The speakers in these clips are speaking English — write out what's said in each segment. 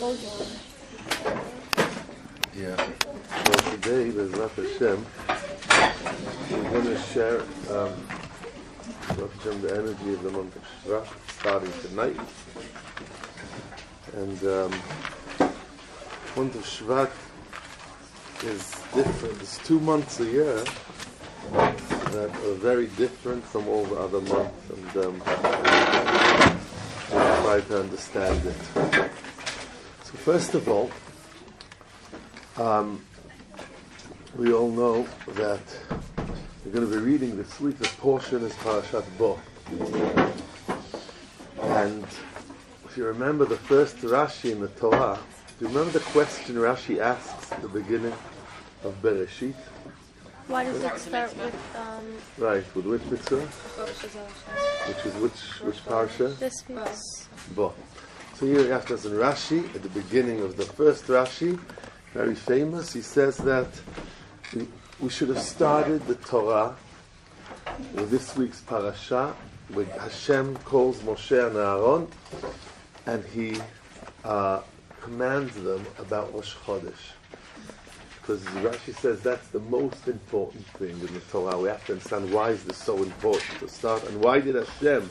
Yeah. Well, today, Bezrat Hashem, we're going to share the energy of the month of Shvat, starting tonight. And month of Shvat is different. There's 2 months a year that are very different from all the other months, and we'll try to understand it. So first of all, we all know that we're going to be reading this week. The portion is Parashat Bo. And if you remember the first Rashi in the Torah, do you remember the question Rashi asks at the beginning of Bereshit? Why does it start with Right, with which mitzvah? Which is which parsha? This week's. Bo. So here after us in Rashi, at the beginning of the first Rashi, very famous, he says that we should have started the Torah with this week's parasha, where Hashem calls Moshe and Aaron, and he commands them about Rosh Chodesh. Because Rashi says that's the most important thing in the Torah. We have to understand why is this so important to start, and why did Hashem,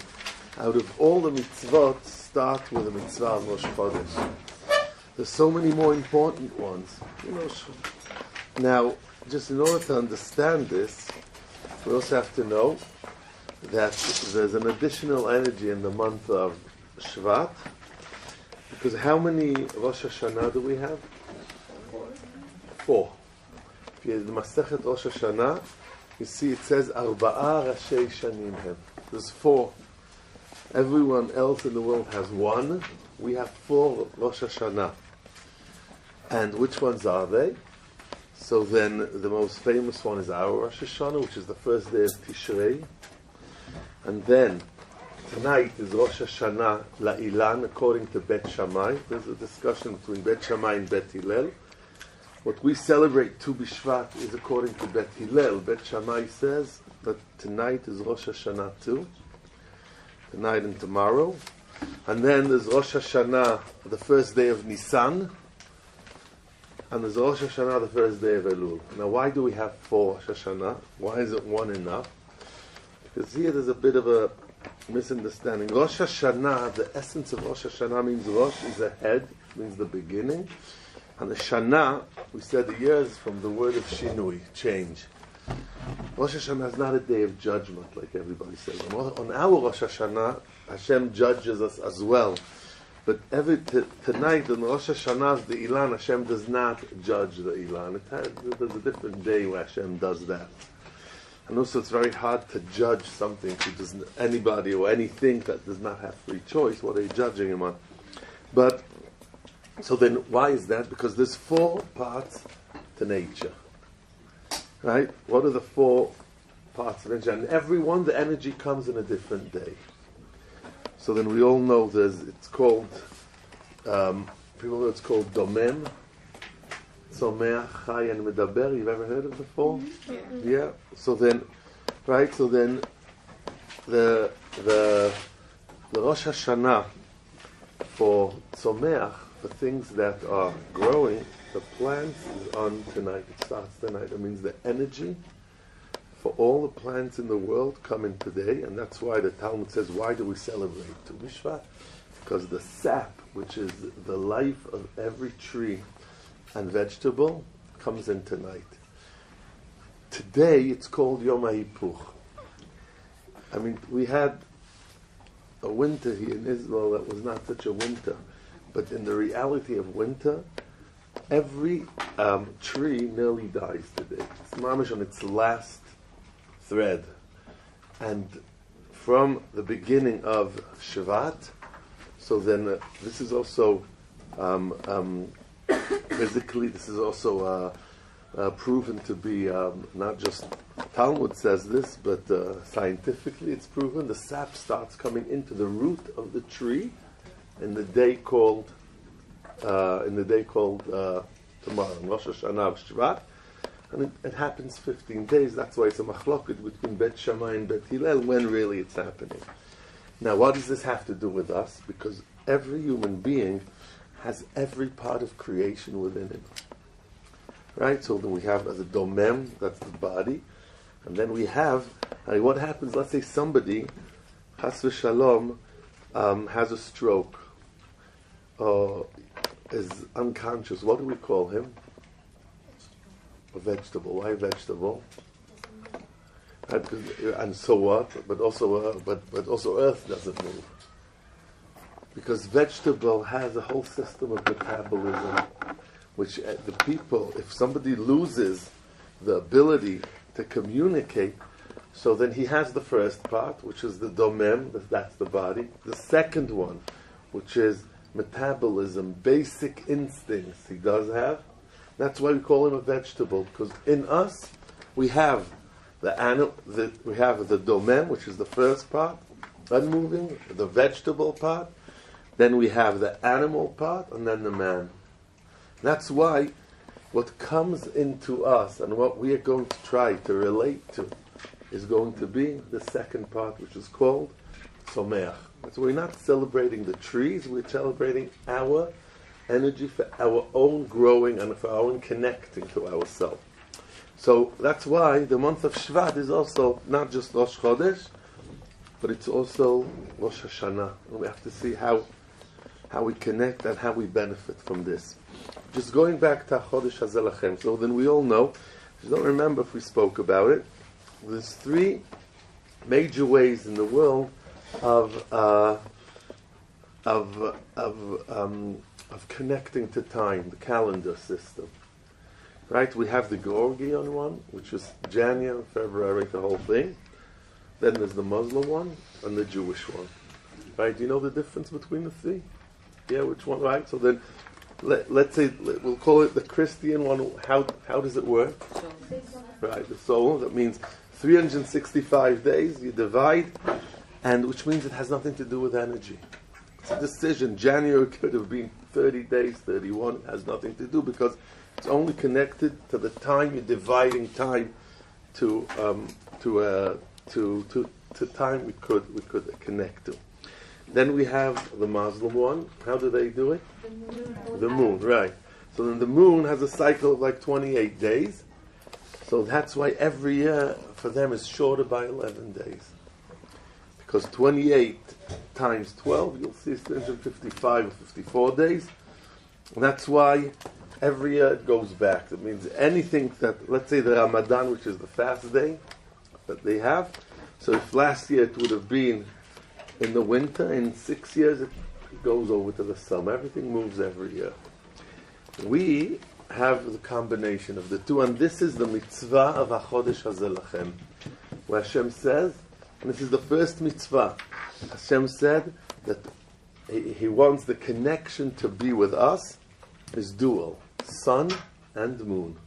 out of all the mitzvot, start with the mitzvah of Rosh Chodesh? There's so many more important ones. Now, just in order to understand this, we also have to know that there's an additional energy in the month of Shvat, because how many Rosh Hashanah do we have? 4. If you have the Masechet Rosh Hashanah, you see it says Arba'a Rashei Shanim Hem. There's 4. Everyone else in the world has 1. We have 4 Rosh Hashanah. And which ones are they? So then the most famous one is our Rosh Hashanah, which is the first day of Tishrei. And then tonight is Rosh Hashanah La'ilan, according to Bet Shammai. There's a discussion between Bet Shammai and Bet Hillel. What we celebrate Tu B'Shvat is according to Bet Hillel. Bet Shammai says that tonight is Rosh Hashanah too. Tonight and tomorrow. And then there's Rosh Hashanah, the first day of Nisan. And there's Rosh Hashanah, the first day of Elul. Now, why do we have 4 Rosh Hashanah? Why isn't 1 enough? Because here there's a bit of a misunderstanding. Rosh Hashanah, the essence of Rosh Hashanah means Rosh is a head, means the beginning. And the Shana, we said the years from the word of Shinui, change. Rosh Hashanah is not a day of judgment, like everybody says. On our Rosh Hashanah, Hashem judges us as well. But tonight, in Rosh Hashanah's the Ilan, Hashem does not judge the Ilan. There's a different day where Hashem does that. And also it's very hard to judge something to anybody or anything that does not have free choice. What are you judging him on? But, so then why is that? Because there's 4 parts to nature. Right? What are the 4 parts of nature? And every one, the energy comes in a different day. So then we all know it's called, people know it's called Domem, Tzomeach, Chai, and Medaber. You've ever heard of the 4? Mm-hmm. Yeah. So then, right, so then the Rosh Hashanah for Tzomeach, for things that are growing, the plants is on tonight. It starts tonight. It means the energy for all the plants in the world come in today, and that's why the Talmud says, why do we celebrate Tu B'Shvat? Because the sap, which is the life of every tree and vegetable, comes in tonight. Today, it's called Yom HaHipuch. I mean, we had a winter here in Israel that was not such a winter, but in the reality of winter, every tree nearly dies today. It's mamish on its last thread. And from the beginning of Shvat, so then this is also physically, this is also proven to be not just Talmud says this, but scientifically it's proven. The sap starts coming into the root of the tree in the day called tomorrow, Rosh Hashanah Shvat, and it happens 15 days. That's why it's a machloket between Bet Shammai and Bet Hillel when really it's happening. Now, what does this have to do with us? Because every human being has every part of creation within it. Right? So then we have as a domem, that's the body. And then we have, what happens, let's say somebody, chas v'shalom, has a stroke, or is unconscious. What do we call him? A vegetable. Why a vegetable? And so what? But also earth doesn't move. Because vegetable has a whole system of metabolism, which the people, if somebody loses the ability to communicate, so then he has the first part, which is the domem, that's the body. The second one, which is metabolism, basic instincts he does have. That's why we call him a vegetable, because in us we have the domem, which is the first part, unmoving, the vegetable part. Then we have the animal part, and then the man. That's why what comes into us and what we are going to try to relate to is going to be the second part, which is called Someach. So we're not celebrating the trees, we're celebrating our energy for our own growing and for our own connecting to ourselves. So that's why the month of Shvat is also not just Rosh Chodesh, but it's also Rosh Hashanah. And we have to see how we connect and how we benefit from this. Just going back to Chodesh Hazeh Lachem, so then we all know, I don't remember if we spoke about it, there's three major ways in the world of connecting to time, the calendar system. Right? We have the Georgian one, which is January, February, the whole thing. Then there's the Muslim one and the Jewish one. Right? Do you know the difference between the three? Yeah, which one? Right? So then, let's say we'll call it the Christian one. How does it work? Right, the soul. That means 365 days. You divide, and which means it has nothing to do with energy. It's a decision. January could have been 30 days, 31. It has nothing to do because it's only connected to the time you're dividing time to time we could connect to. Then we have the Muslim one. How do they do it? The moon, right. So then the moon has a cycle of like 28 days. So that's why every year for them is shorter by 11 days. Because 28 times 12, you'll see it's 355 or 54 days. And that's why every year it goes back. That means anything that, let's say the Ramadan, which is the fast day that they have. So if last year it would have been in the winter, in 6 years it goes over to the summer. Everything moves every year. We have the combination of the two, and this is the mitzvah of HaChodesh Hazeh Lachem, where Hashem says, and this is the first mitzvah, Hashem said that He wants the connection to be with us is dual, sun and moon.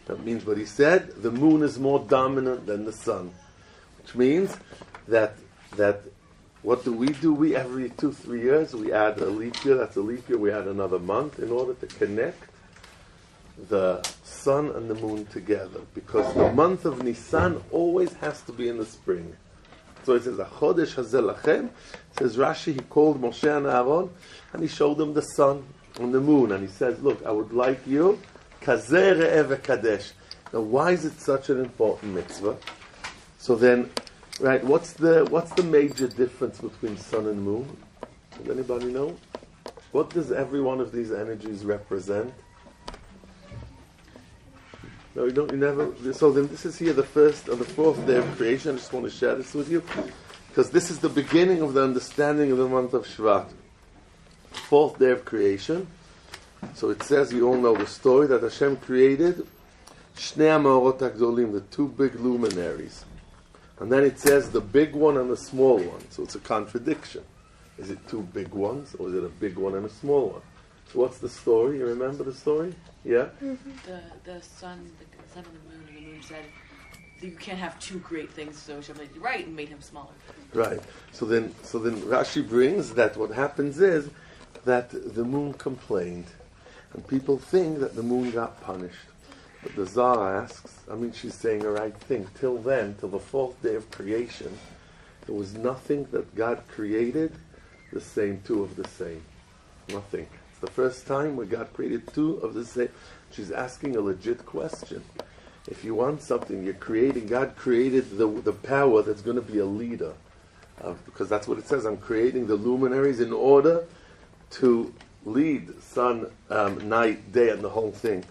That means what He said, the moon is more dominant than the sun, which means that what do? We every 2-3 years we add a leap year. That's a leap year. We add another month in order to connect the sun and the moon together, because the month of Nisan always has to be in the spring. So it says, "Chodesh Hazeh Lachem." Says Rashi, he called Moshe and Aaron, and he showed them the sun and the moon, and he says, "Look, I would like you kazeh re'eh v'kadesh." Now, why is it such an important mitzvah? So then, right, what's the major difference between sun and moon? Does anybody know? What does every one of these energies represent? No, you don't. You never. So then, this is here the first or the fourth day of creation. I just want to share this with you because this is the beginning of the understanding of the month of Shvat. Fourth day of creation. So it says, you all know the story that Hashem created Shnei HaMaorot HaGdolim, the two big luminaries, and then it says the big one and the small one. So it's a contradiction. Is it two big ones, or is it a big one and a small one? So what's the story? You remember the story? Yeah? Mm-hmm. The sun and the moon said, you can't have two great things, so Hashem said, you're right, and made him smaller. Right. So then Rashi brings that what happens is that the moon complained, and people think that the moon got punished. But the Zohar asks, she's saying the right thing. Till then, till the fourth day of creation, there was nothing that God created the same, two of the same. Nothing. It's the first time where God created two of the same. She's asking a legit question. If you want something, you're creating. God created the power that's going to be a leader, because that's what it says. I'm creating the luminaries in order to lead sun, night, day, and the whole thing.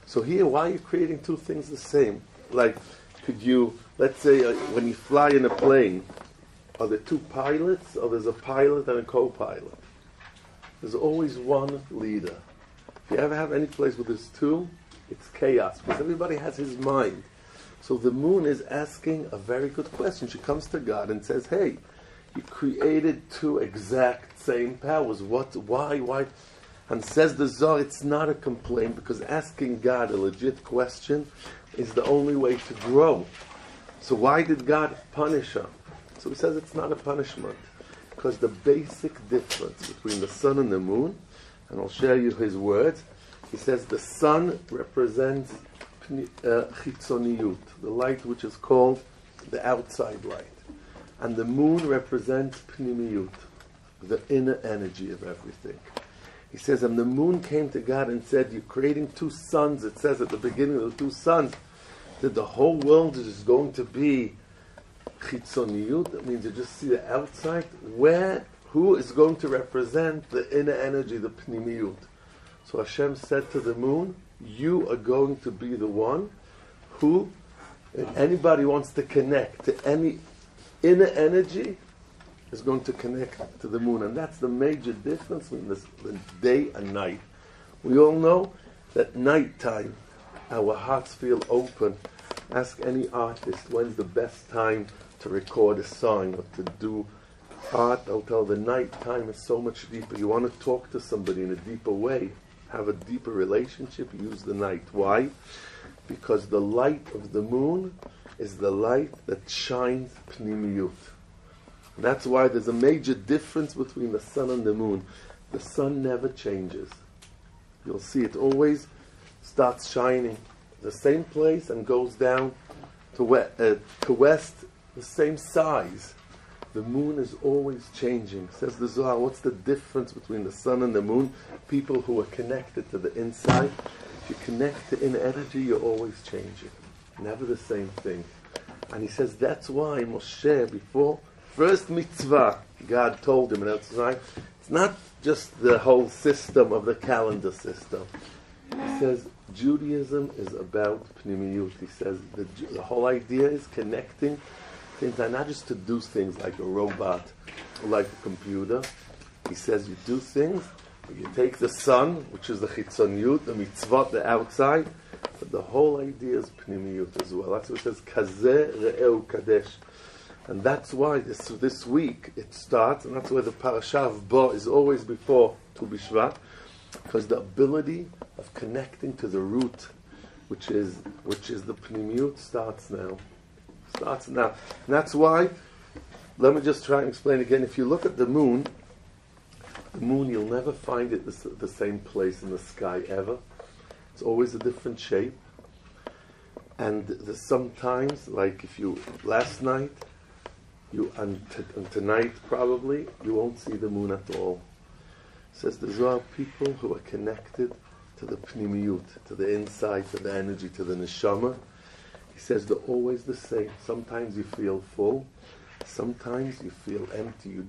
So here, why are you creating two things the same? Like, could you, let's say, when you fly in a plane, are there two pilots, or there's a pilot and a co-pilot? There's always one leader. If you ever have any place where there's two, it's chaos, because everybody has his mind. So the moon is asking a very good question. She comes to God and says, hey, you created two exact same powers. Why? And says the Zohar, it's not a complaint, because asking God a legit question is the only way to grow. So why did God punish her? So he says it's not a punishment, because the basic difference between the sun and the moon, and I'll share you his words, he says the sun represents chitzoniyut, the light which is called the outside light. And the moon represents pnimiyut, the inner energy of everything. He says, and the moon came to God and said, you're creating two suns. It says at the beginning of the two suns that the whole world is going to be chitzoniyut. That means you just see the outside. Who is going to represent the inner energy, the pnimiyut? So Hashem said to the moon, you are going to be the one who, if anybody wants to connect to any inner energy, is going to connect to the moon. And that's the major difference between the day and night. We all know that nighttime, our hearts feel open. Ask any artist, when's the best time to record a song or to do art? I'll tell the nighttime is so much deeper. You want to talk to somebody in a deeper way, have a deeper relationship, use the night. Why? Because the light of the moon is the light that shines pnimiyut. That's why there's a major difference between the sun and the moon. The sun never changes. You'll see it always starts shining the same place and goes down to west, the same size. The moon is always changing. Says the Zohar, what's the difference between the sun and the moon? People who are connected to the inside. If you connect to inner energy, you're always changing. Never the same thing. And he says that's why Moshe, before first mitzvah, God told him, and that's why it's not just the whole system of the calendar system. He says Judaism is about pnimiyut. He says the whole idea is connecting things, not just to do things like a robot or like a computer. He says you do things, you take the sun, which is the chitzoniyut, the mitzvot, the outside, but the whole idea is pnimiyut as well. That's what it says, kazeh re'eu kadesh. And that's why this week it starts, and that's why the parasha of Bo is always before Tu B'Shvat, because the ability of connecting to the root, which is the pnimiyut, starts now. And that's why, let me just try and explain again. If you look at the moon, you'll never find it the same place in the sky ever. It's always a different shape. And there's sometimes, like last night, and tonight probably, you won't see the moon at all. It says there are people who are connected to the pnimiyut, to the inside, to the energy, to the neshama. He says they're always the same. Sometimes you feel full. Sometimes you feel empty. You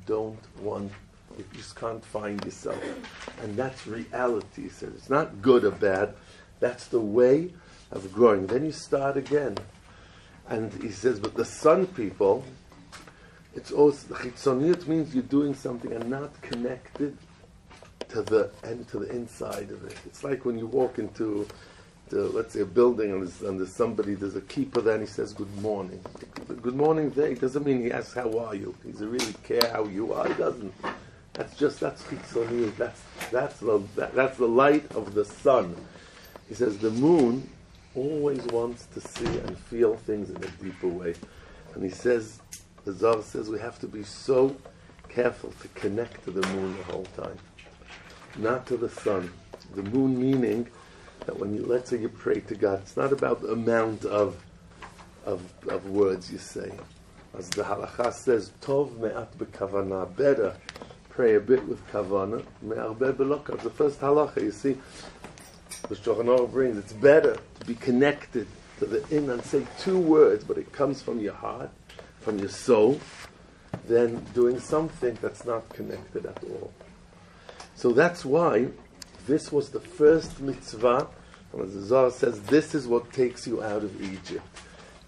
just can't find yourself. And that's reality, he says. It's not good or bad. That's the way of growing. Then you start again. And he says, but the sun people, it's also, the chitzoniyut means you're doing something and not connected to the inside of it. It's like when you walk into let's say a building and there's a keeper there and he says good morning. Good morning there, it doesn't mean he asks how are you. He doesn't really care how you are. He doesn't. That's chitzoniyut. That's the light of the sun. He says the moon always wants to see and feel things in a deeper way. And he says, the Zohar says we have to be so careful to connect to the moon the whole time. Not to the sun. The moon meaning that when let's say you pray to God, it's not about the amount of words you say. As the halakha says, Tov me'at b'kavanah, better pray a bit with kavanah. Me'arbeh b'lo. It's the first halacha. You see, the Shulchan Aruch brings, it's better to be connected to the in and say 2 words, but it comes from your heart, from your soul, than doing something that's not connected at all. So that's why this was the first mitzvah. And as the Zohar says, this is what takes you out of Egypt.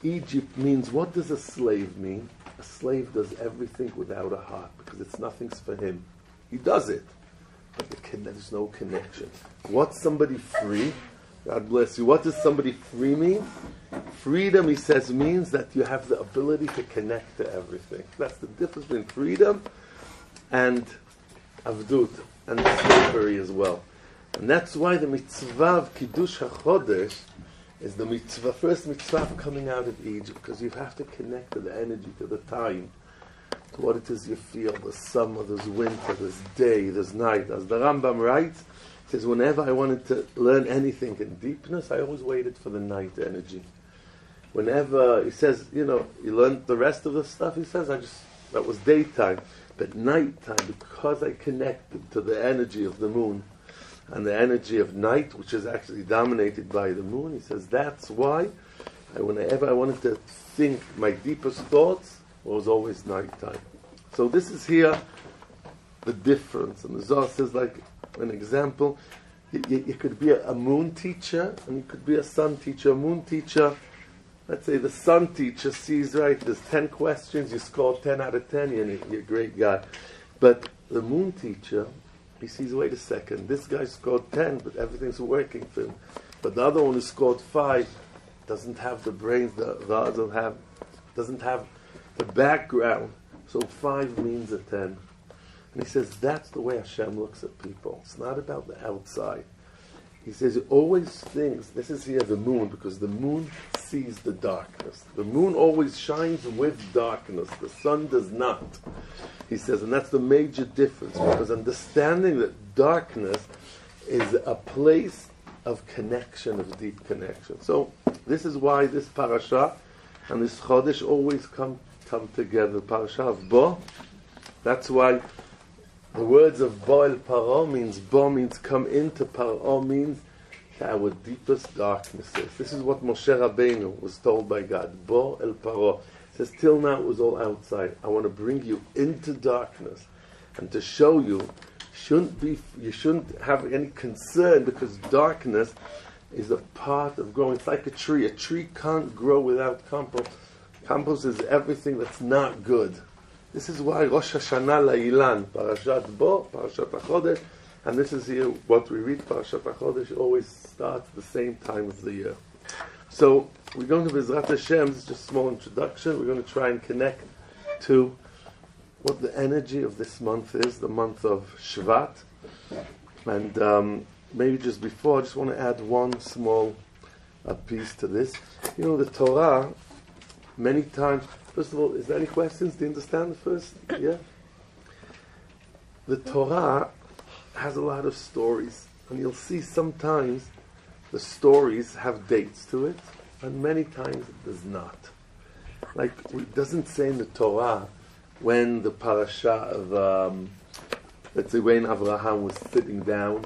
Egypt means, what does a slave mean? A slave does everything without a heart, because it's nothing's for him. He does it, but there's no connection. What's somebody free? God bless you. What does somebody free mean? Freedom, he says, means that you have the ability to connect to everything. That's the difference between freedom and avdut, and slavery as well. And that's why the mitzvah of Kiddush HaChodesh is the mitzvah, first mitzvah of coming out of Egypt, because you have to connect to the energy, to the time, to what it is you feel. There's summer, there's winter, there's day, there's night. As the Rambam writes, he says, whenever I wanted to learn anything in deepness, I always waited for the night energy. Whenever, he says, you learned the rest of the stuff, he says, that was daytime. But nighttime, because I connected to the energy of the moon, and the energy of night, which is actually dominated by the moon, he says, that's why whenever I wanted to think my deepest thoughts, it was always nighttime. So this is here the difference. And the Zohar says, like an example, you could be a moon teacher, and you could be a sun teacher. A moon teacher, let's say the sun teacher sees, right, there's 10 questions, you score 10 out of 10, you're a great guy. But the moon teacher, he sees, wait a second, this guy scored 10, but everything's working for him. But the other one who scored 5 doesn't have the brains, doesn't have the background. So 5 means a 10. And he says, that's the way Hashem looks at people. It's not about the outside. He says, he always thinks, this is here the moon, because the moon sees the darkness. The moon always shines with darkness. The sun does not. He says, and that's the major difference, because understanding that darkness is a place of connection, of deep connection. So this is why this parasha and this Chodesh always come together. Parasha of Bo, that's why the words of Bo el Paro means, Bo means come into, Paro means our deepest darknesses. This is what Moshe Rabbeinu was told by God. Bo el Paro. It says, till now it was all outside. I want to bring you into darkness and to show you, you shouldn't have any concern, because darkness is a part of growing. It's like a tree. A tree can't grow without compost. Compost is everything that's not good. This is why Rosh Hashanah La'ilan, Parashat Bo, Parashat HaChodesh, and this is here what we read, Parashat HaChodesh always starts the same time of the year. So we're going to Bezrat Hashem, this is just a small introduction. We're going to try and connect to what the energy of this month is, the month of Shvat. And maybe just before, I just want to add one small piece to this. The Torah, many times, first of all, is there any questions? Do you understand the first? Yeah? The Torah has a lot of stories, and you'll see sometimes the stories have dates to it, and many times it does not. Like, it doesn't say in the Torah when the parasha of, let's say, when Abraham was sitting down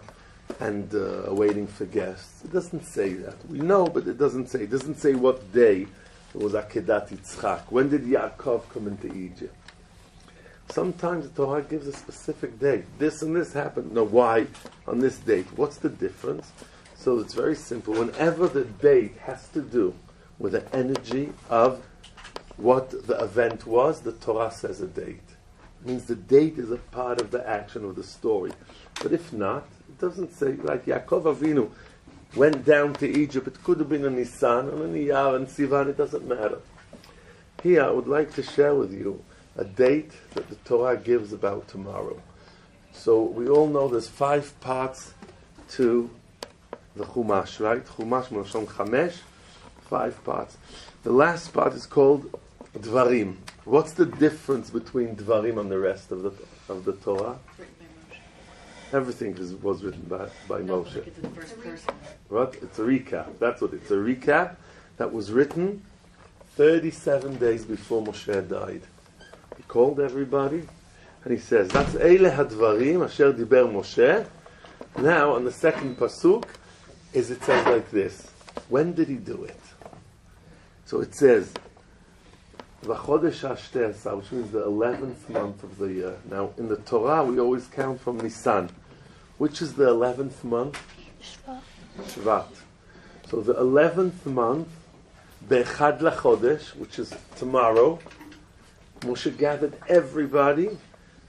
and waiting for guests. It doesn't say that. We know, but it doesn't say. It doesn't say what day it was Akedat Yitzchak. When did Yaakov come into Egypt? Sometimes the Torah gives a specific date. This and this happened. No, why? On this date. What's the difference? So it's very simple. Whenever the date has to do with the energy of what the event was, the Torah says a date. It means the date is a part of the action of the story. But if not, it doesn't say, like Yaakov Avinu went down to Egypt. It could have been a Nisan, or a Iyar, and Sivan, it doesn't matter. Here, I would like to share with you a date that the Torah gives about tomorrow. So we all know there's 5 parts to the Chumash, right? Chumash Melashon Chamesh, 5 parts. The last part is called Dvarim. What's the difference between Dvarim and the rest of the Torah? Everything was written by Moshe. Like it's in the first person. What? It's a recap. That's what it's a recap that was written 37 days before Moshe died. He called everybody And he says, that's Eile Hadvarim Asher Diber Moshe. Now, on the second pasuk, it says like this. When did he do it? So it says, V'chodesh HaShtei, which means the 11th month of the year. Now, in the Torah, we always count from Nisan. Which is the 11th month? Shvat. Shvat. So the 11th month, Be'echad LaChodesh, which is tomorrow, Moshe gathered everybody,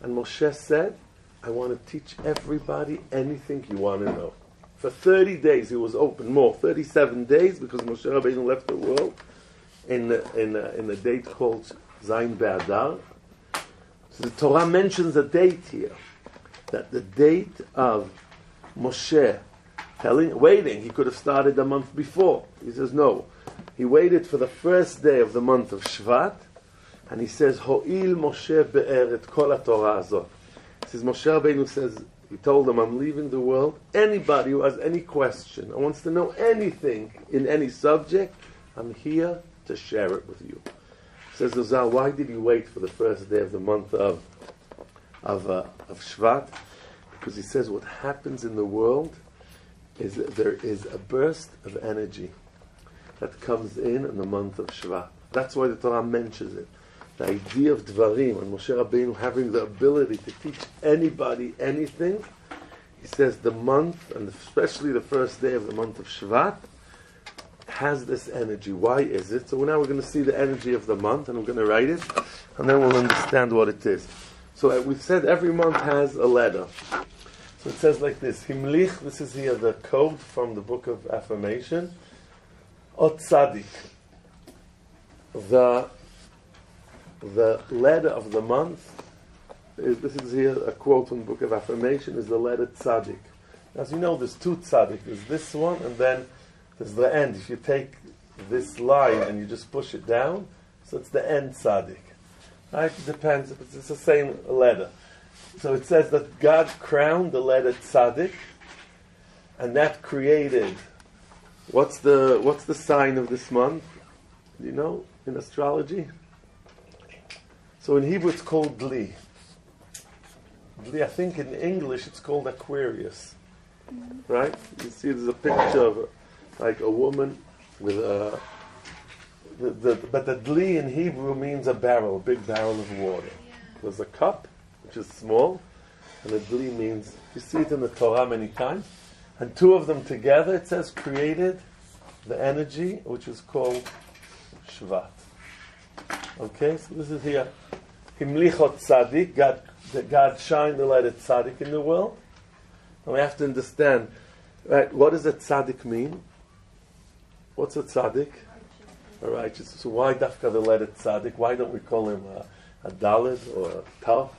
and Moshe said, I want to teach everybody anything you want to know. For 30 days he was open, 37 days, because Moshe Rabbeinu left the world in a date called Zayin Be'adar. So the Torah mentions a date here, that the date of Moshe waiting, he could have started a month before. He says no. He waited for the first day of the month of Shvat, and he says, Ho'il Moshe be'er et kol ha-Torah azot. He says, Moshe Rabbeinu says, he told them, I'm leaving the world. Anybody who has any question or wants to know anything in any subject, I'm here to share it with you. Says the Zohar, why did he wait for the first day of the month of Shvat? Because he says what happens in the world is that there is a burst of energy that comes in the month of Shvat. That's why the Torah mentions it. The idea of Dvarim and Moshe Rabbeinu having the ability to teach anybody anything, he says the month, and especially the first day of the month of Shvat, has this energy. Why is it? So now we're going to see the energy of the month, and we're going to write it, and then we'll understand what it is. So we've said every month has a letter. So it says like this, Himlich, this is here the code from the book of affirmation, Ot Tzadik. The letter of the month, this is here a quote from the book of affirmation, is the letter Tzadik. As you know, there's two Tzadik. There's this one, and then there's the end. If you take this line and you just push it down, so it's the end Tzadik. Right? It depends, but it's the same letter. So it says that God crowned the letter Tzadik, and that created, what's the sign of this month? Do you know, in astrology? So in Hebrew it's called Dli. Dli, I think in English it's called Aquarius. Right? You see there's a picture of like a woman with a... but the Dli in Hebrew means a barrel, a big barrel of water. There's a cup, which is small, and the Dli means... You see it in the Torah many times. And two of them together, it says, created the energy, which is called Shvat. Okay, so this is here. Himlichot Tzadik, God shined the light of Tzadik in the world. And we have to understand, right, what does a Tzadik mean? What's a Tzadik? A righteous. So why dafka the light of Tzadik? Why don't we call him a Dalid or a Tav?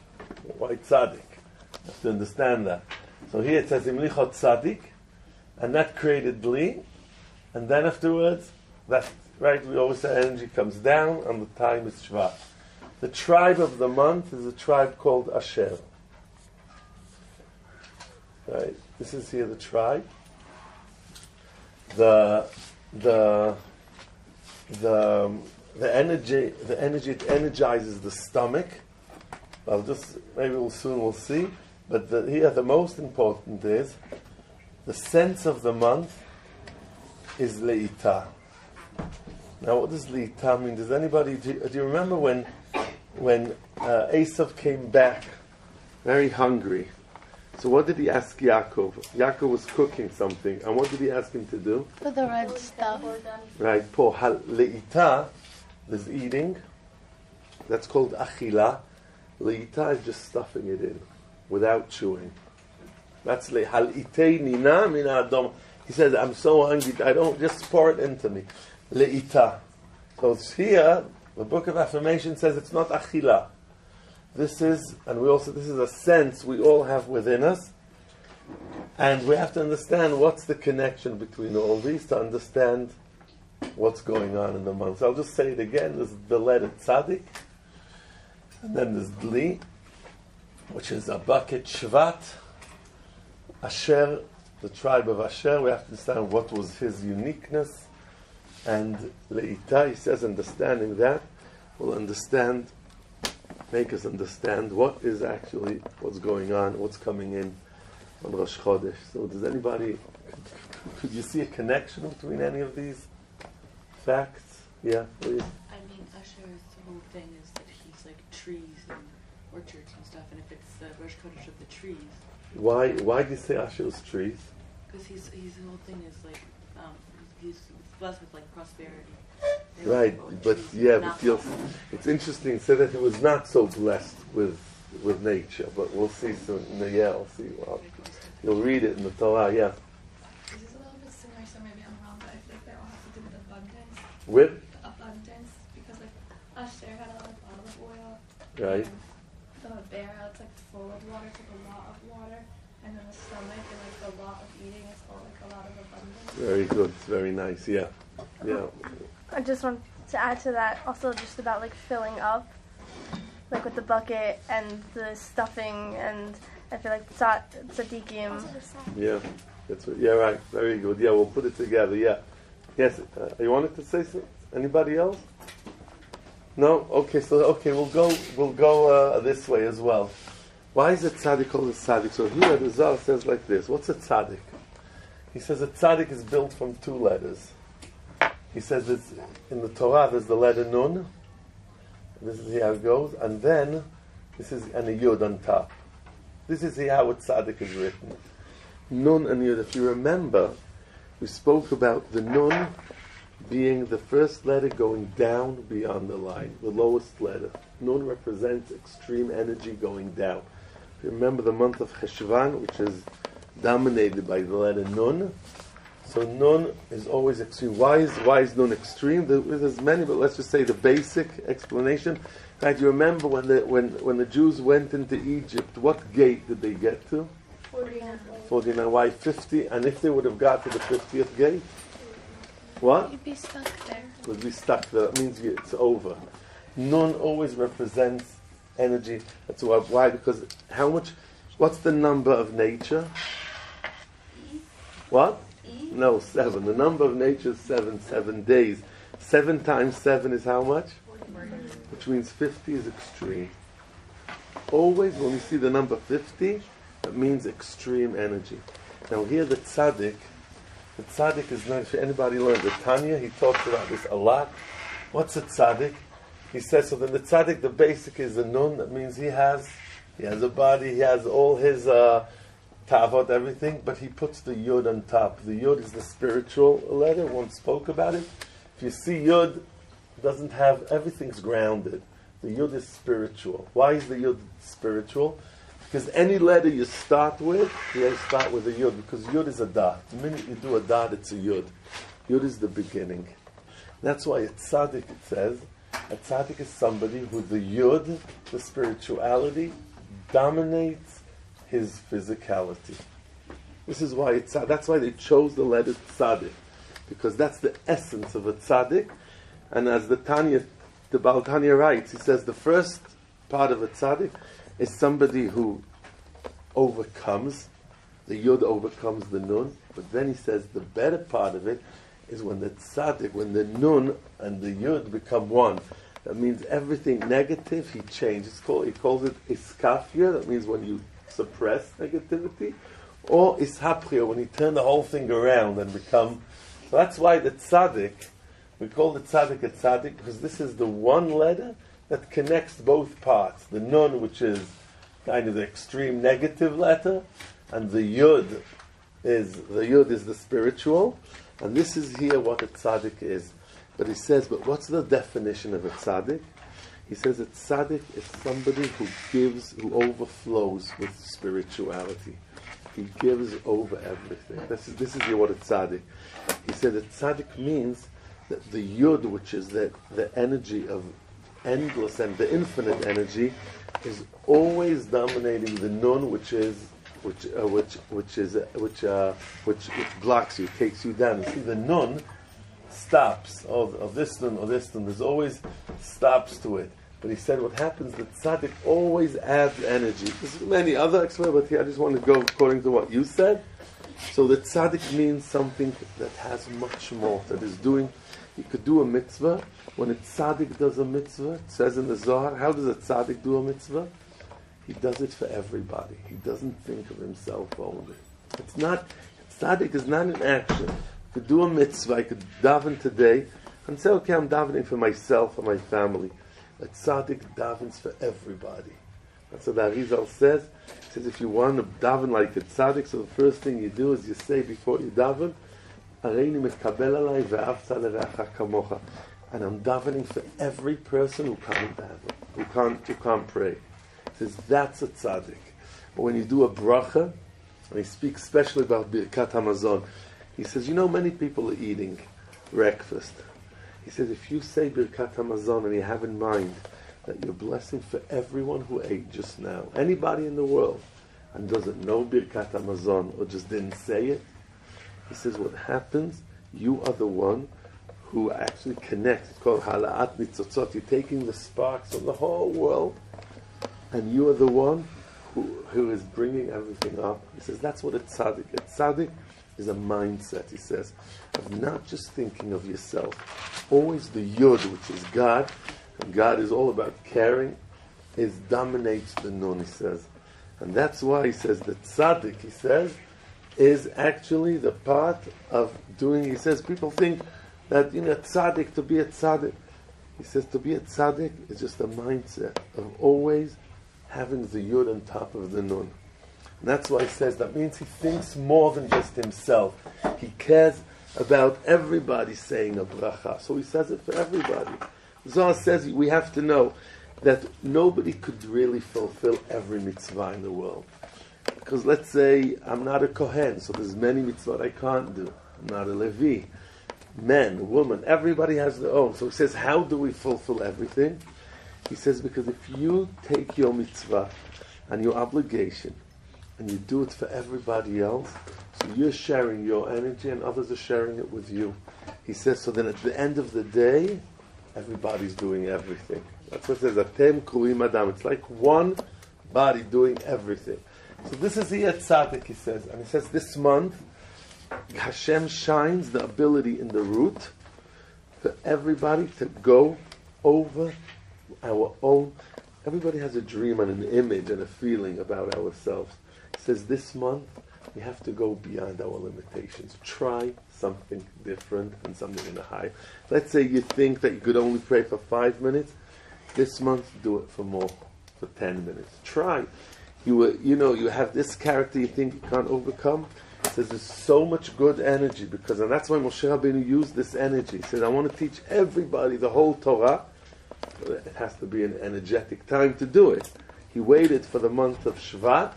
Why Tzadik? You have to understand that. So here it says Himlichot Tzadik, and that created Dli, and then afterwards, that, right, we always say energy comes down, and the time is Shvat. The tribe of the month is a tribe called Asher. Right, this is here the tribe. The energy, it energizes the stomach. Maybe we'll see. But here the most important is the sense of the month is Le'ita. Now, what does Le'ita mean? Does anybody do you remember when Esav came back very hungry? So what did he ask Yaakov? Yaakov was cooking something, and what did he ask him to do? Put the red stuff. Right, po Le'ita, there's eating. That's called achila. Le'ita is just stuffing it in without chewing. That's hal itei nina min adom. He says, I'm so hungry, I don't, just pour it into me. Le'ita. So it's here, the book of affirmation says it's not achila. This is a sense we all have within us. And we have to understand what's the connection between all these to understand what's going on in the month. So I'll just say it again. There's the letter Tzadik, and then there's Dli, which is a bucket Shvat, Asher, the tribe of Asher. We have to understand what was his uniqueness. And Le'ita, he says, understanding that, we'll understand make us understand what is actually what's going on, what's coming in on Rosh Chodesh. So does anybody, could you see a connection between any of these facts? Yeah, please. I mean, Usher's whole thing is that he's like trees and orchards and stuff, and if it's the Rosh Chodesh of the trees. Why do you say Asher's trees? Because his whole thing is like, he's blessed with like prosperity. Right, but it's interesting. Say that he was not so blessed with nature, but we'll see soon. Yeah, I'll see. Well, you'll read it in the Torah. Yeah. This is a little bit similar, so maybe I'm wrong, but I feel like they all have to do with abundance. With? Abundance, because like Asher had a lot of olive oil. Right. And the bear, it's like full of water, it's like a lot of water. And then the stomach and like the lot of eating is all like a lot of abundance. Very good. Very nice. Yeah. Yeah. I just want to add to that also just about like filling up, like with the bucket and the stuffing, and I feel like tzaddikim. Yeah, that's what, yeah, right. Very good. Yeah, we'll put it together. Yeah. Yes. You wanted to say something? Anybody else? No. Okay. So we'll go this way as well. Why is a tzaddik called a tzaddik? So here the Zohar says like this. What's a tzaddik? He says a tzaddik is built from two letters. He says it's, in the Torah there's the letter Nun. This is how it goes. And then, this is and a Yud on top. This is how a tzaddik is written. Nun and Yud. If you remember, we spoke about the Nun being the first letter going down beyond the line. The lowest letter. Nun represents extreme energy going down. If you remember the month of Cheshvan, which is dominated by the letter Nun. So Nun is always extreme. Why is Nun extreme? There's many, but let's just say the basic explanation. Right, you remember when the Jews went into Egypt, what gate did they get to? 49. 49. Why 50? And if they would have got to the 50th gate? What? You'd be stuck there. Would be stuck there. That means it's over. Nun always represents energy. That's why, because what's the number of nature? What? No, 7. The number of nature is 7. 7 days. 7 times 7 is how much? Which means 50 is extreme. Always when we see the number 50, that means extreme energy. Now here the tzaddik is not, if anybody learned the Tanya, he talks about this a lot. What's a tzaddik? He says, so then the tzaddik, the basic is a nun. That means he has a body, he has all his tavot, everything, but he puts the yud on top. The yud is the spiritual letter. One spoke about it. If you see yud, doesn't have, everything's grounded. The yud is spiritual. Why is the yud spiritual? Because any letter you start with, you start with a yud, because yud is a dot. The minute you do a dot, it's a yud. Yud is the beginning. That's why a tzaddik, it says, a tzaddik is somebody who the yud, the spirituality, dominates his physicality. This is why that's why they chose the letter tzaddik, because that's the essence of a tzaddik. And as the Baal Tanya writes, he says the first part of a tzaddik is somebody who overcomes, the yud overcomes the nun, but then he says the better part of it is when the tzaddik, when the nun and the yud become one. That means everything negative he changes. He calls it iskafia, that means when you suppress negativity, or ishapria, when you turn the whole thing around and become. So that's why the tzaddik, we call the tzaddik a tzaddik, because this is the one letter that connects both parts. The nun, which is kind of the extreme negative letter, and the yud is the spiritual, and this is here what a tzaddik is. But he says, but what's the definition of a tzaddik? He says a tzaddik is somebody who overflows with spirituality. He gives over everything. This is here what a tzaddik. He said that tzaddik means that the yud, which is the energy of endless and the infinite energy, is always dominating the nun, which blocks you, takes you down. You see, the nun stops of this nun or this nun. There's always stops to it. But he said, what happens? The tzaddik always adds energy. There's many other explanations, but here I just want to go according to what you said. So the tzaddik means something that has much more, that is doing, you could do a mitzvah. When a tzaddik does a mitzvah, it says in the Zohar, how does a tzaddik do a mitzvah? He does it for everybody. He doesn't think of himself only. It's not, tzaddik is not an action. I could do a mitzvah, I could daven today, and say, okay, I'm davening for myself and my family. A tzaddik davens for everybody. That's what the Arizal says. He says, if you want to daven like a tzaddik, so the first thing you do is you say before you daven, Areini metkabel alai ve'avta l'reacha kamocha. And I'm davening for every person who can't daven, who can't pray. He says, that's a tzaddik. But when you do a bracha, and he speaks especially about Birkat Hamazon, he says, you know, many people are eating breakfast. He says, if you say Birkat Hamazon and you have in mind that you're blessing for everyone who ate just now, anybody in the world, and doesn't know Birkat Hamazon or just didn't say it, he says, what happens, you are the one who actually connects. It's called Hala'at Nitzotzot. You're taking the sparks of the whole world, and you are the one who is bringing everything up. He says, that's what a tzaddik. A tzaddik is a mindset, he says, of not just thinking of yourself. Always the Yud, which is God, and God is all about caring, dominates the Nun, he says. And that's why he says the tzaddik, he says, is actually the part of doing, he says, people think that, tzaddik, to be a tzaddik. He says to be a tzaddik is just a mindset of always having the Yud on top of the Nun. And that's why he says that means he thinks more than just himself. He cares about everybody saying a bracha. So he says it for everybody. Zohar says we have to know that nobody could really fulfill every mitzvah in the world. Because let's say I'm not a Kohen, so there's many mitzvot I can't do. I'm not a Levi. Men, woman, everybody has their own. So he says, how do we fulfill everything? He says, because if you take your mitzvah and your obligation and you do it for everybody else, so you're sharing your energy and others are sharing it with you. He says, so then at the end of the day, everybody's doing everything. That's what it says, Atem Kurim Adam. It's like one body doing everything. So this is the tzaddik, he says. And he says, this month, Hashem shines the ability in the root for everybody to go over our own. Everybody has a dream and an image and a feeling about ourselves. He says, this month, we have to go beyond our limitations. Try something different and something in the high. Let's say you think that you could only pray for 5 minutes. This month, do it for more, for 10 minutes. Try. You have this character you think you can't overcome. He says there's so much good energy and that's why Moshe Rabbeinu used this energy. He said, I want to teach everybody the whole Torah. But it has to be an energetic time to do it. He waited for the month of Shvat,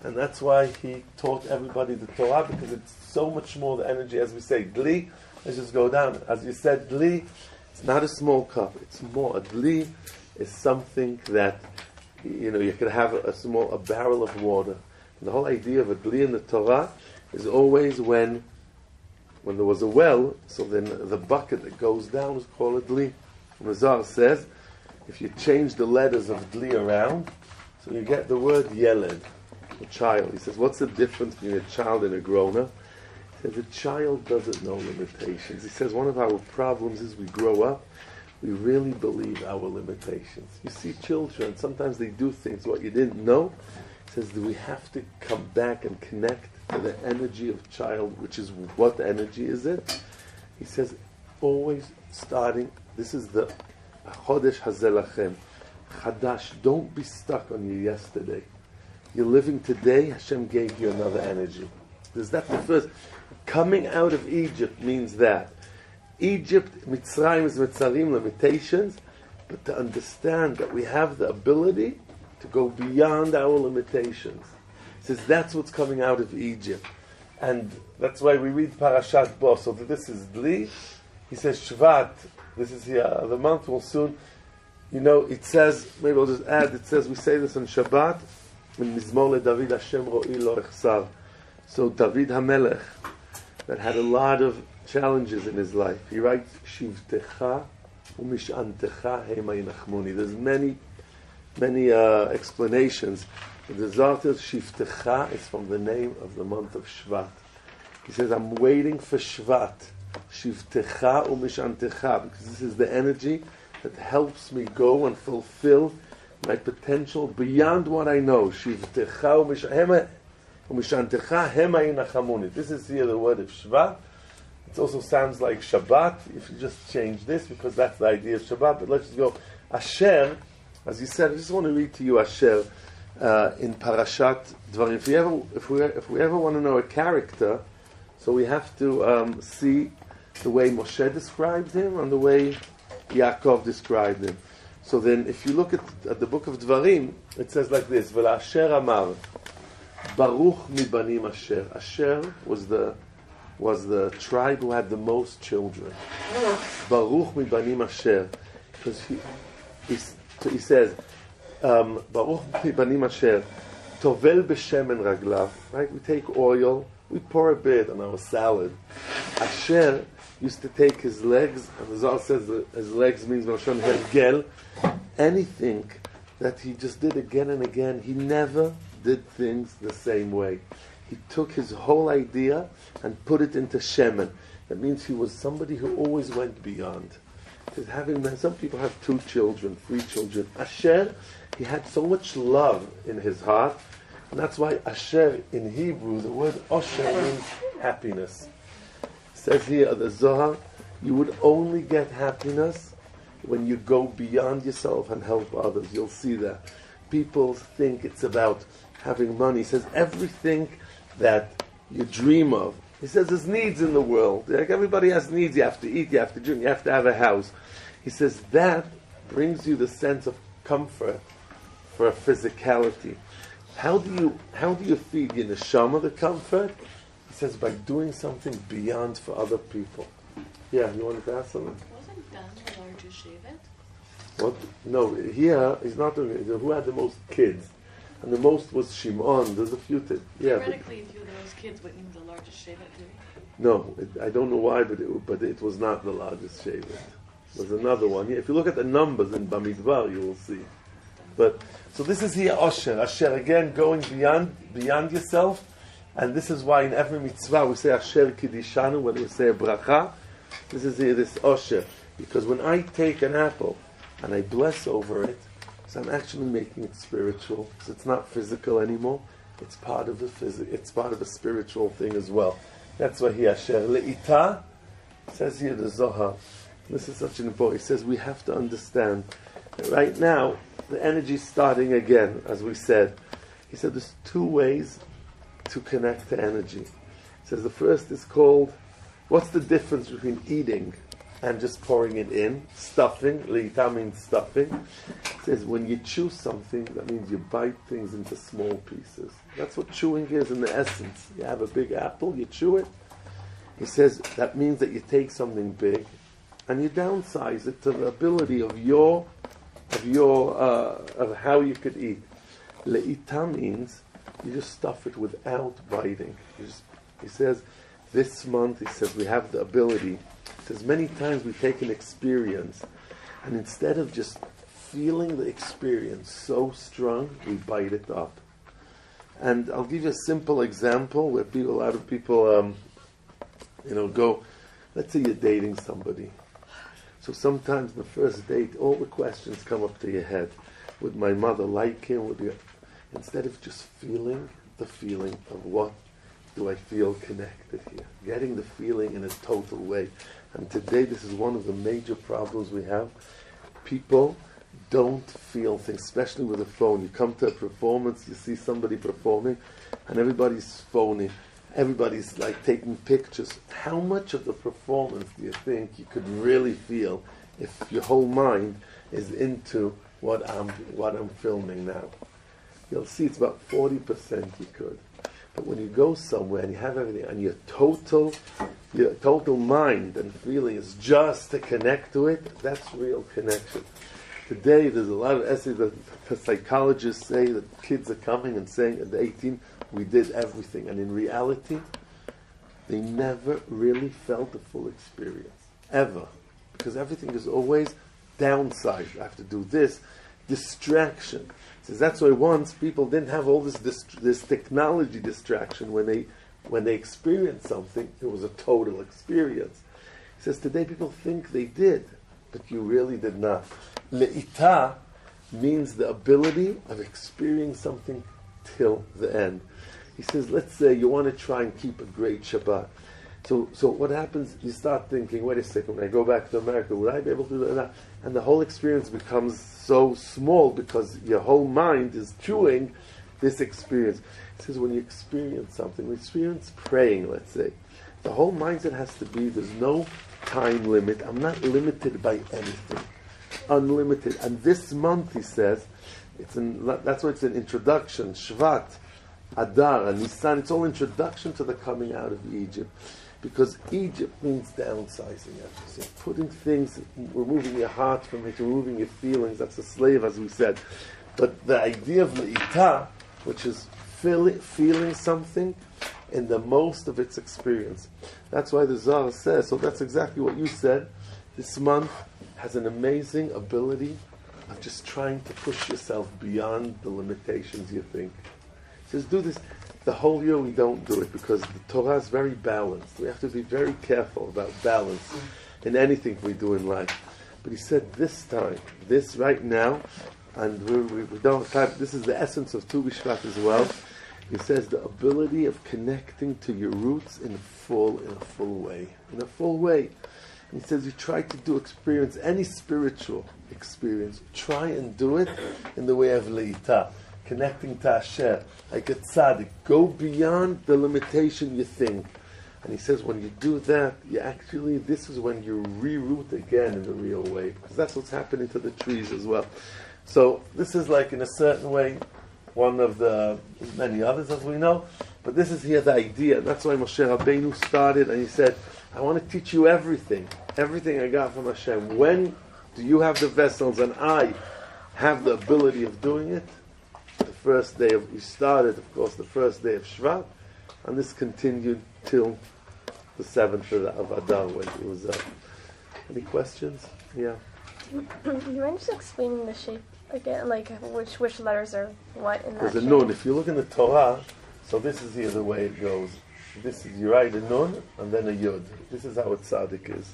and that's why he taught everybody the Torah, because it's so much more the energy, as we say, Dli, let's just go down. As you said, Dli, it's not a small cup, it's more. A Dli is something that you can have a barrel of water. And the whole idea of a Dli in the Torah is always when there was a well, so then the bucket that goes down is called a Dli. And the Zohar says, if you change the letters of Dli around, so you get the word Yeled, a child. He says, what's the difference between a child and a grown-up? He says, a child doesn't know limitations. He says, one of our problems is we grow up, we really believe our limitations. You see children, sometimes they do things, what you didn't know. He says, do we have to come back and connect to the energy of child, which is what energy is it? He says, always starting, this is the Chodesh Hazeh Lachem. Chadash, don't be stuck on your yesterday. You're living today, Hashem gave you another energy. Is that the first? Coming out of Egypt means that. Egypt, Mitzrayim is Mitzarim, limitations, but to understand that we have the ability to go beyond our limitations. He says that's what's coming out of Egypt. And that's why we read Parashat Bo. So this is Dli. He says Shvat. This is here. The month will soon. It says, maybe I'll just add, it says, we say this on Shabbat, in Mizmor LeDavid Hashem ro'i lo echsar. So David HaMelech, that had a lot of challenges in his life, he writes, Shivtecha u'mishantecha hema yinachmuni. There's many explanations, The Zohar says Shivtecha is from the name of the month of Shvat. He says, I'm waiting for Shvat. Shivtecha umishantecha, because this is the energy that helps me go and fulfill my potential beyond what I know. Shivtecha umishantecha hema inachamuni. This is here the word of Shvat. It also sounds like Shabbat, if you just change this, because that's the idea of Shabbat. But let's just go. Asher, as you said, I just want to read to you Asher in Parashat Dvarim. If we ever want to know a character, so we have to see the way Moshe described him and the way Yaakov described him. So then, if you look at the book of Dvarim, it says like this: V'la'asher amar, Baruch mibanim Asher. Asher was the tribe who had the most children. Baruch mibanim Asher, because he says, Baruch mibanim Asher, tovel b'shemen raglav. Right? We take oil, we pour a bit on our salad. Asher used to take his legs, and the Zohar says that his legs means Moshe Hergel. Anything that he just did again and again, he never did things the same way. He took his whole idea and put it into shemen. That means he was somebody who always went beyond. Some people have 2 children, 3 children. Asher, he had so much love in his heart, and that's why Asher in Hebrew, the word Osher means happiness. It says here, the Zohar, you would only get happiness when you go beyond yourself and help others. You'll see that. People think it's about having money. He says everything that you dream of. He says there's needs in the world. Like everybody has needs. You have to eat, you have to drink, you have to have a house. He says that brings you the sense of comfort for a physicality. How do you feed your neshama the comfort? He says by doing something beyond for other people. Yeah, you wanted to ask something? Wasn't Dan the largest Shevet? What? No, here he's not doing it. Who had the most kids? And the most was Shimon. There's a few things. Yeah, theoretically, if you were the most kids, wouldn't you be the largest Shevet too? No, I don't know why, but it was not the largest Shevet. There's another one. Yeah, if you look at the numbers in Bamidbar, you will see. But so this is here Osher. Asher again, going beyond yourself, and this is why in every mitzvah we say Asher Kiddishanu, when we say a bracha. This is here this Osher, because when I take an apple and I bless over it, so I'm actually making it spiritual. So it's not physical anymore. It's part of it's part of a spiritual thing as well. That's why he Asher Le'ita says here the Zohar. This is such an important. He says we have to understand that right now the energy is starting again, as we said. He said there's 2 ways to connect to energy. He says the first is called, what's the difference between eating and just pouring it in? Stuffing. Le'ita means stuffing. He says when you chew something, that means you bite things into small pieces. That's what chewing is in the essence. You have a big apple, you chew it. He says that means that you take something big and you downsize it to the ability of how you could eat. Le'ita means you just stuff it without biting. He says this month, he says we have the ability. He says many times we take an experience, and instead of just feeling the experience so strong, we bite it up. And I'll give you a simple example where a lot of people, go. Let's say you're dating somebody. So sometimes the first date, all the questions come up to your head. Would my mother like him? Instead of just feeling the feeling of what do I feel connected here? Getting the feeling in a total way. And today this is one of the major problems we have. People don't feel things, especially with a phone. You come to a performance, you see somebody performing, and everybody's phoning. Everybody's like taking pictures. How much of the performance do you think you could really feel if your whole mind is into what I'm filming now? You'll see it's about 40% you could. But when you go somewhere and you have everything, and your total mind and feeling is just to connect to it, that's real connection. Today there's a lot of essays that the psychologists say that kids are coming and saying at 18, we did everything. And in reality, they never really felt the full experience. Ever. Because everything is always downside. I have to do this. distraction. He says that's why once people didn't have all this technology distraction when they experienced something. It was a total experience. He says today people think they did, but you really did not. Le'ita means the ability of experiencing something till the end. He says, let's say you want to try and keep a great Shabbat. So what happens, you start thinking, wait a second, when I go back to America, would I be able to do that? And the whole experience becomes so small because your whole mind is chewing this experience. He says, when you experience something, we experience praying, let's say, the whole mindset has to be, there's no time limit. I'm not limited by anything. Unlimited. And this month, he says, that's why it's an introduction, Shvat, Adar, and Nisan, it's all introduction to the coming out of Egypt. Because Egypt means downsizing everything, putting things, removing your heart from it, removing your feelings. That's a slave, as we said. But the idea of Le'ita, which is feeling something in the most of its experience. That's why the Zohar says, so that's exactly what you said, this month has an amazing ability of just trying to push yourself beyond the limitations you think. It says, do this. The whole year we don't do it because the Torah is very balanced. We have to be very careful about balance in anything we do in life. But he said this time, this right now, and we don't have, this is the essence of Tu B'Shvat as well. He says the ability of connecting to your roots in a full way. He says you try to experience any spiritual experience, try and do it in the way of Le'ita. Connecting to Hashem, like a tzaddik, go beyond the limitation you think. And he says when you do that, this is when you reroot again in the real way, because that's what's happening to the trees as well. So this is like in a certain way, one of the many others as we know, but this is here the idea. That's why Moshe Rabbeinu started, and he said, I want to teach you everything I got from Hashem. When do you have the vessels and I have the ability of doing it? The first day we started, of course, the first day of Shvat, and this continued till the 7th of Adar when it was any questions? Yeah. You mind just explaining the shape again, like which letters are what in that There's a shape? nun. If you look in the Torah, so this is here the way it goes. This is, you write a nun and then a yud. This is how a tzaddik is.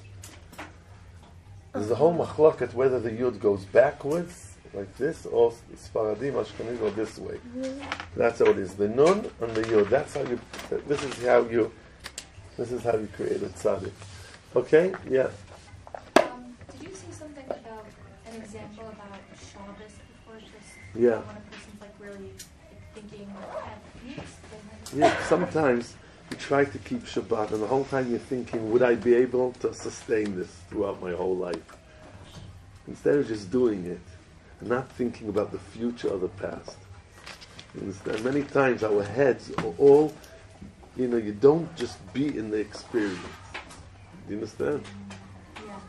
There's a whole machloket whether the yud goes backwards like this, or Sfaradim, Ashkenaz, or this way. Mm-hmm. That's how it is. The nun and the yod. That's how you. This is how you create a tzaddik. Okay? Yeah. Did you say something about an example about Shabbos before? Just yeah. When a person's like really thinking, yeah. Sometimes you try to keep Shabbat, and the whole time you're thinking, would I be able to sustain this throughout my whole life? Instead of just doing it. Not thinking about the future or the past. You understand? Many times our heads are all, you don't just be in the experience. Do you understand? Yeah.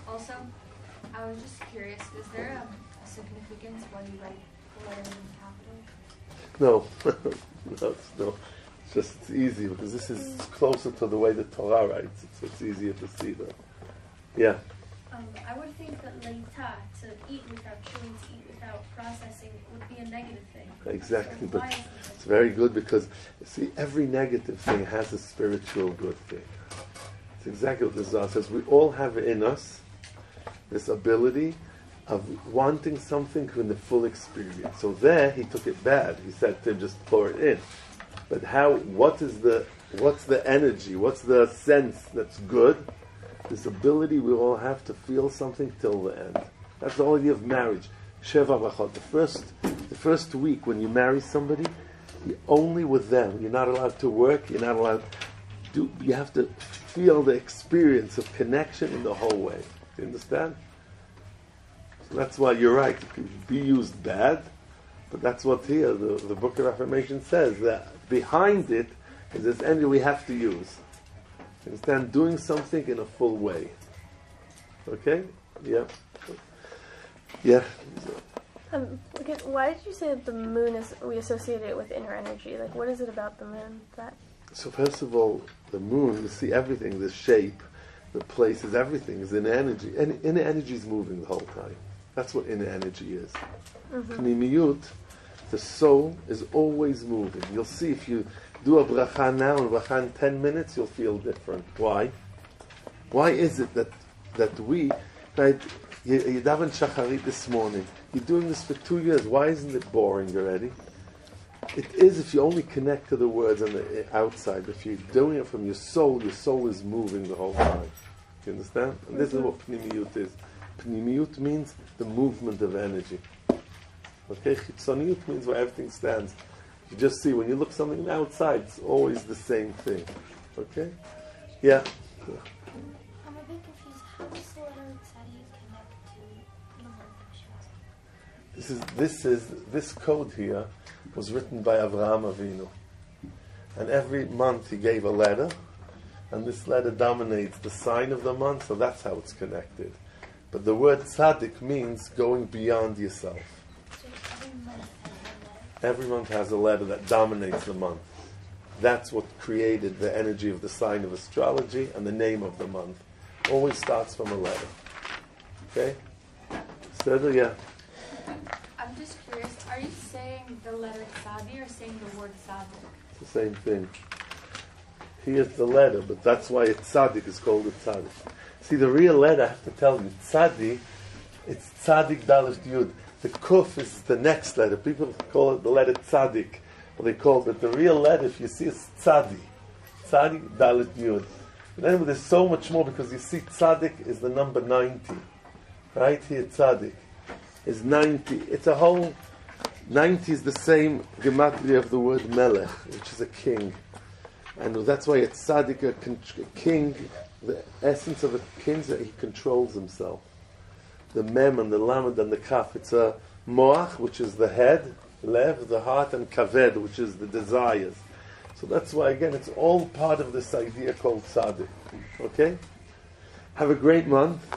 Also, I was just curious, is there a significance why you write the letter in capital? No. It's easy because this is closer to the way the Torah writes, so it's easier to see that. Yeah. I would think that leita, to eat without chewing, to eat without processing, would be a negative thing. Exactly, but it's very good because, see, every negative thing has a spiritual good thing. It's exactly what the Zohar says. We all have in us this ability of wanting something in the full experience. So there, he took it bad. He said to just pour it in. But what's the energy? What's the sense that's good? This ability we all have to feel something till the end. That's the whole idea of marriage. Sheva brachot. The first week when you marry somebody, you're only with them. You're not allowed to work. You're not allowed to. You have to feel the experience of connection in the whole way. Do you understand? So that's why you're right. It could be used bad, but that's what here the Book of Affirmation says. That behind it is this energy we have to use. Understand? Doing something in a full way. Okay? Yeah. Yeah. Okay, why did you say that the moon we associate it with inner energy? Like, what is it about the moon that? So first of all, the moon, you see everything, the shape, the places, everything is in energy. And inner energy is moving the whole time. That's what inner energy is. Pnimiyut, the soul is always moving. You'll see if you do a bracha now and bracha in 10 minutes, you'll feel different. Why? Why is it that we, right, you daven shacharit this morning, you're doing this for 2 years, why isn't it boring already? It is if you only connect to the words on the outside. If you're doing it from your soul is moving the whole time. You understand? And this is what pnimiyut is. Pnimiyut means the movement of energy. Okay, chitzoniyut means where everything stands. You just see, when you look something outside, it's always the same thing. Okay? Yeah. I'm a bit confused. How does the letter Tzadi connect to the month of Shvat? This code here was written by Avraham Avinu. And every month he gave a letter, and this letter dominates the sign of the month, so that's how it's connected. But the word tzaddik means going beyond yourself. So every month has a letter? Every month has a letter that dominates the month. That's what created the energy of the sign of astrology and the name of the month. Always starts from a letter. Okay? So, yeah. I'm just curious, are you saying the letter Tzadi or saying the word Tzaddik? It's the same thing. Here's the letter, but that's why it's tzaddik is called a tzaddik. See, the real letter, I have to tell you, tzaddik, it's tzaddik dalet yud. The kuf is the next letter. People call it the letter tzaddik, but they call it the real letter. If you see, it's tzaddik. Tzaddik dalet yud. But anyway, there's so much more because you see, tzaddik is the number 90. Right here, tzaddik is 90. It's a whole 90 is the same gematria of the word melech, which is a king. And that's why it's tzaddik, a king. The essence of a king is that he controls himself. The mem and the lamed and the kaf, it's a moach, which is the head, lev, the heart, and kaved, which is the desires. So that's why, again, it's all part of this idea called tzaddik. Okay? Have a great month.